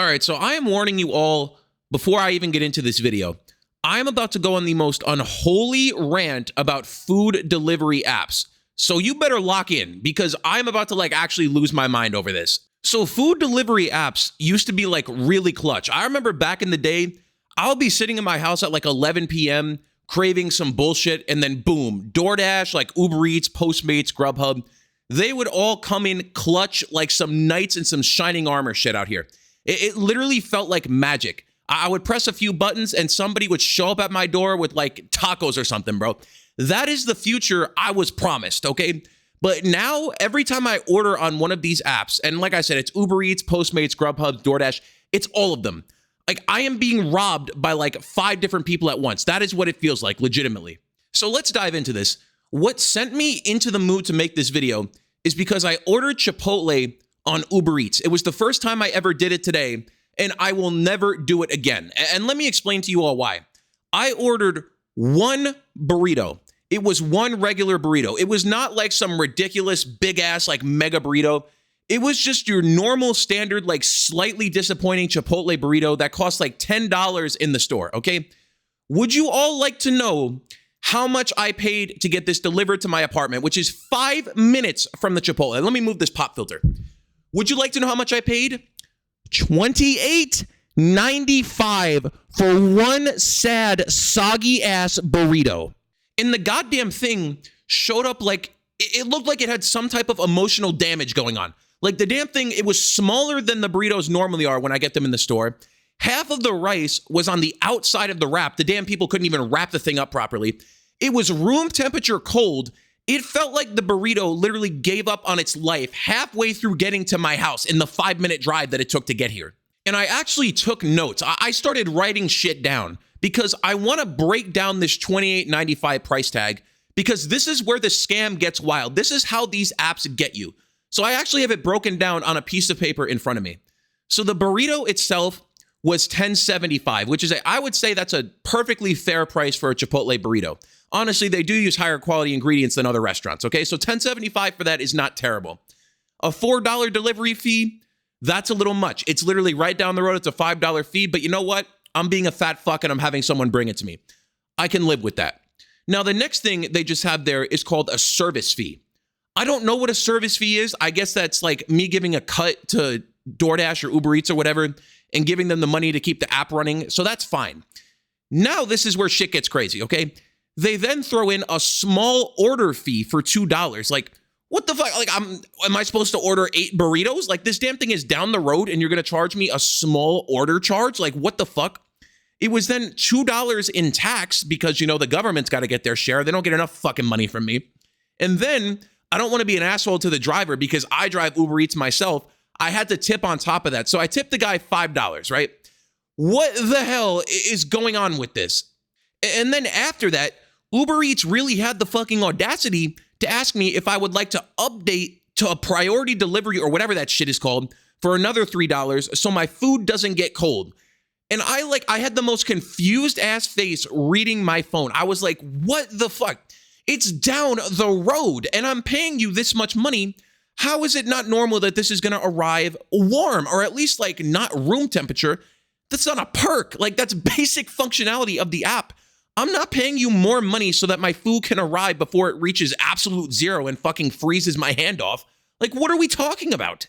All right, so I am warning you all before I even get into this video. I am about to go on the most unholy rant about food delivery apps. So you better lock in because I'm about to actually lose my mind over this. So food delivery apps used to be really clutch. I remember back in the day, I'll be sitting in my house at 11 p.m. craving some bullshit, and then boom, DoorDash, UberEats, Postmates, Grubhub, they would all come in clutch like some knights in some shining armor shit out here. It literally felt like magic. I would press a few buttons and somebody would show up at my door with tacos or something, bro. That is the future I was promised, okay? But now, every time I order on one of these apps, and like I said, it's UberEats, Postmates, Grubhub, DoorDash, it's all of them. I am being robbed by 5 different people at once. That is what it feels like, legitimately. So let's dive into this. What sent me into the mood to make this video is because I ordered Chipotle on UberEats. It was the first time I ever did it today, and I will never do it again. And let me explain to you all why. I ordered one burrito. It was one regular burrito. It was not some ridiculous big ass mega burrito. It was just your normal standard slightly disappointing Chipotle burrito that costs $10 in the store, okay? Would you all like to know how much I paid to get this delivered to my apartment, which is 5 minutes from the Chipotle? Let me move this pop filter. Would you like to know how much I paid? $28.95 for one sad, soggy ass burrito. And the goddamn thing showed up it looked like it had some type of emotional damage going on. The damn thing, it was smaller than the burritos normally are when I get them in the store. Half of the rice was on the outside of the wrap. The damn people couldn't even wrap the thing up properly. It was room temperature cold. It felt like the burrito literally gave up on its life halfway through getting to my house in the 5-minute drive that it took to get here. And I actually took notes. I started writing shit down because I want to break down this $28.95 price tag because this is where the scam gets wild. This is how these apps get you. So I actually have it broken down on a piece of paper in front of me. So the burrito itself was $10.75, which is I would say that's a perfectly fair price for a Chipotle burrito. Honestly, they do use higher quality ingredients than other restaurants, okay? So $10.75 for that is not terrible. A $4 delivery fee, that's a little much. It's literally right down the road. It's a $5 fee, but you know what? I'm being a fat fuck and I'm having someone bring it to me. I can live with that. Now, the next thing they just have there is called a service fee. I don't know what a service fee is. I guess that's me giving a cut to DoorDash or Uber Eats or whatever and giving them the money to keep the app running. So that's fine. Now, this is where shit gets crazy, okay? They then throw in a small order fee for $2. What the fuck? Am I supposed to order 8 burritos? This damn thing is down the road and you're going to charge me a small order charge? What the fuck? It was then $2 in tax because, the government's got to get their share. They don't get enough fucking money from me. And then I don't want to be an asshole to the driver because I drive Uber Eats myself. I had to tip on top of that. So I tipped the guy $5, right? What the hell is going on with this? And then after that, Uber Eats really had the fucking audacity to ask me if I would like to update to a priority delivery or whatever that shit is called for another $3 so my food doesn't get cold. And I had the most confused ass face reading my phone. I was like, what the fuck? It's down the road and I'm paying you this much money. How is it not normal that this is going to arrive warm or at least not room temperature? That's not a perk. That's basic functionality of the app. I'm not paying you more money so that my food can arrive before it reaches absolute zero and fucking freezes my hand off. What are we talking about?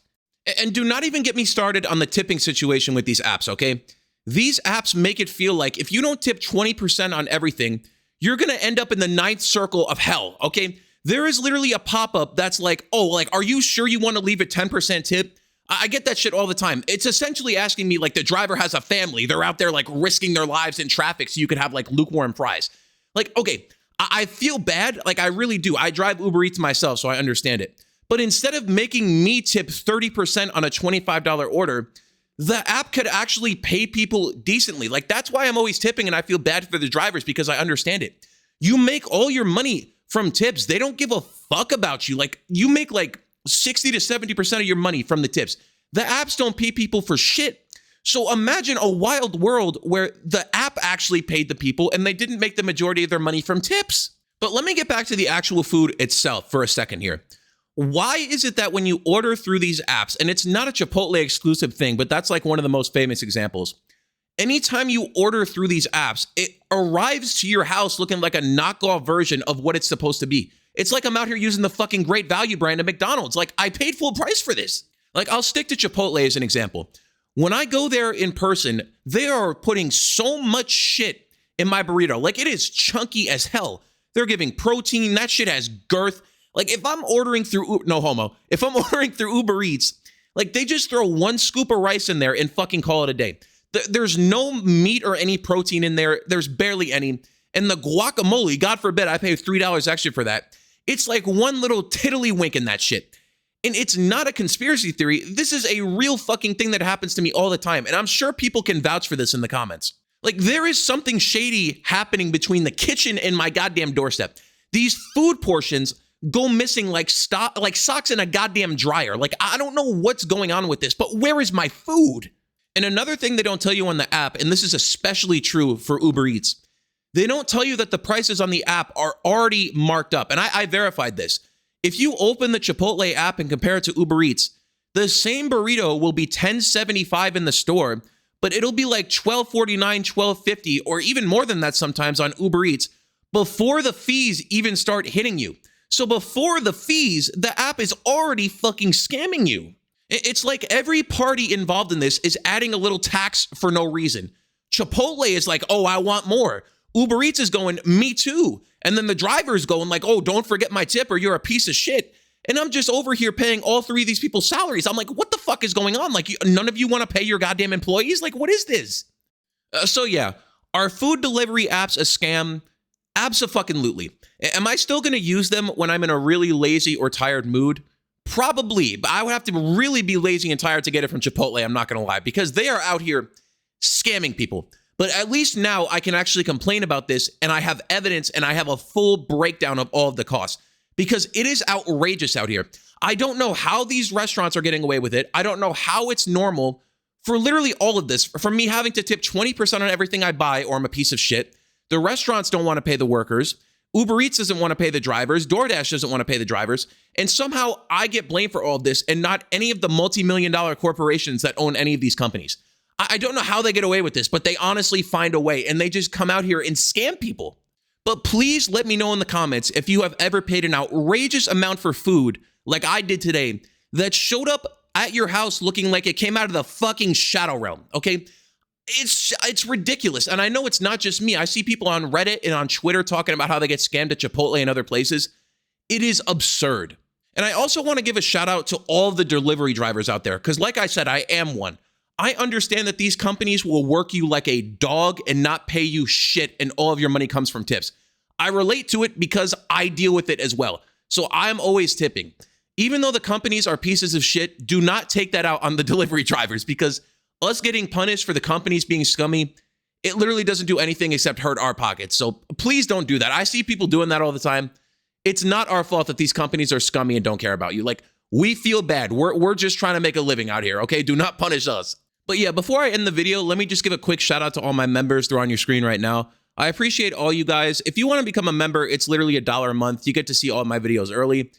And do not even get me started on the tipping situation with these apps, okay? These apps make it feel like if you don't tip 20% on everything, you're going to end up in the 9th circle of hell, okay? There is literally a pop-up that's are you sure you want to leave a 10% tip? I get that shit all the time. It's essentially asking me the driver has a family. They're out there risking their lives in traffic so you could have lukewarm fries. Okay, I feel bad. I really do. I drive Uber Eats myself, so I understand it. But instead of making me tip 30% on a $25 order, the app could actually pay people decently. That's why I'm always tipping and I feel bad for the drivers because I understand it. You make all your money from tips. They don't give a fuck about you. You make 60 to 70% of your money from the tips. The apps don't pay people for shit. So imagine a wild world where the app actually paid the people and they didn't make the majority of their money from tips. But let me get back to the actual food itself for a second here. Why is it that when you order through these apps, and it's not a Chipotle exclusive thing, but that's like one of the most famous examples. Anytime you order through these apps, it arrives to your house looking like a knockoff version of what it's supposed to be. It's like I'm out here using the fucking Great Value brand at McDonald's. Like, I paid full price for this. Like, I'll stick to Chipotle as an example. When I go there in person, they are putting so much shit in my burrito. Like, it is chunky as hell. They're giving protein. That shit has girth. Like, if I'm ordering through, no homo, if I'm ordering through UberEats, like, they just throw one scoop of rice in there and fucking call it a day. There's no meat or any protein in there. There's barely any. And the guacamole, God forbid, I pay $3 extra for that. It's like one little tiddlywink in that shit. And it's not a conspiracy theory. This is a real fucking thing that happens to me all the time. And I'm sure people can vouch for this in the comments. Like, there is something shady happening between the kitchen and my goddamn doorstep. These food portions go missing like socks in a goddamn dryer. Like, I don't know what's going on with this, but where is my food? And another thing they don't tell you on the app, and this is especially true for Uber Eats, they don't tell you that the prices on the app are already marked up. And I verified this. If you open the Chipotle app and compare it to Uber Eats, the same burrito will be $10.75 in the store, but it'll be like $12.49, $12.50, or even more than that sometimes on Uber Eats before the fees even start hitting you. So before the fees, the app is already fucking scamming you. It's like every party involved in this is adding a little tax for no reason. Chipotle is like, oh, I want more. Uber Eats is going, me too. And then the driver is going like, oh, don't forget my tip or you're a piece of shit. And I'm just over here paying all three of these people's salaries. I'm like, what the fuck is going on? Like, none of you want to pay your goddamn employees? Like, what is this? So yeah, are food delivery apps a scam? Abso-fucking-lutely. Am I still going to use them when I'm in a really lazy or tired mood? Probably, but I would have to really be lazy and tired to get it from Chipotle, I'm not going to lie, because they are out here scamming people. But at least now I can actually complain about this, and I have evidence, and I have a full breakdown of all of the costs, because it is outrageous out here. I don't know how these restaurants are getting away with it. I don't know how it's normal for literally all of this, from me having to tip 20% on everything I buy, or I'm a piece of shit. The restaurants don't want to pay the workers. Uber Eats doesn't want to pay the drivers. DoorDash doesn't want to pay the drivers. And somehow I get blamed for all of this and not any of the multi-million-dollar corporations that own any of these companies. I don't know how they get away with this, but they honestly find a way, and they just come out here and scam people. But please let me know in the comments if you have ever paid an outrageous amount for food like I did today that showed up at your house looking like it came out of the fucking shadow realm, okay? It's ridiculous. And I know it's not just me. I see people on Reddit and on Twitter talking about how they get scammed at Chipotle and other places. It is absurd. And I also want to give a shout out to all the delivery drivers out there, because like I said, I am one. I understand that these companies will work you like a dog and not pay you shit, and all of your money comes from tips. I relate to it because I deal with it as well. So I'm always tipping. Even though the companies are pieces of shit, do not take that out on the delivery drivers, because us getting punished for the companies being scummy, it literally doesn't do anything except hurt our pockets. So please don't do that. I see people doing that all the time. It's not our fault that these companies are scummy and don't care about you. Like, we feel bad. We're just trying to make a living out here, okay? Do not punish us. But yeah, before I end the video, let me just give a quick shout out to all my members. They're on your screen right now. I appreciate all you guys. If you want to become a member, it's literally $1 a month. You get to see all my videos early.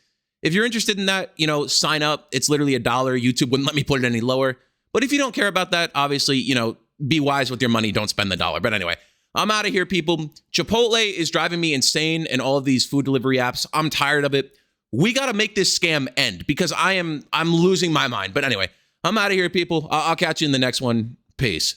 If you're interested in that, sign up. It's literally $1. YouTube wouldn't let me put it any lower. But if you don't care about that, obviously, be wise with your money. Don't spend the $1. But anyway, I'm out of here, people. Chipotle is driving me insane, and all of these food delivery apps. I'm tired of it. We got to make this scam end, because I'm losing my mind. But anyway, I'm out of here, people. I'll catch you in the next one. Peace.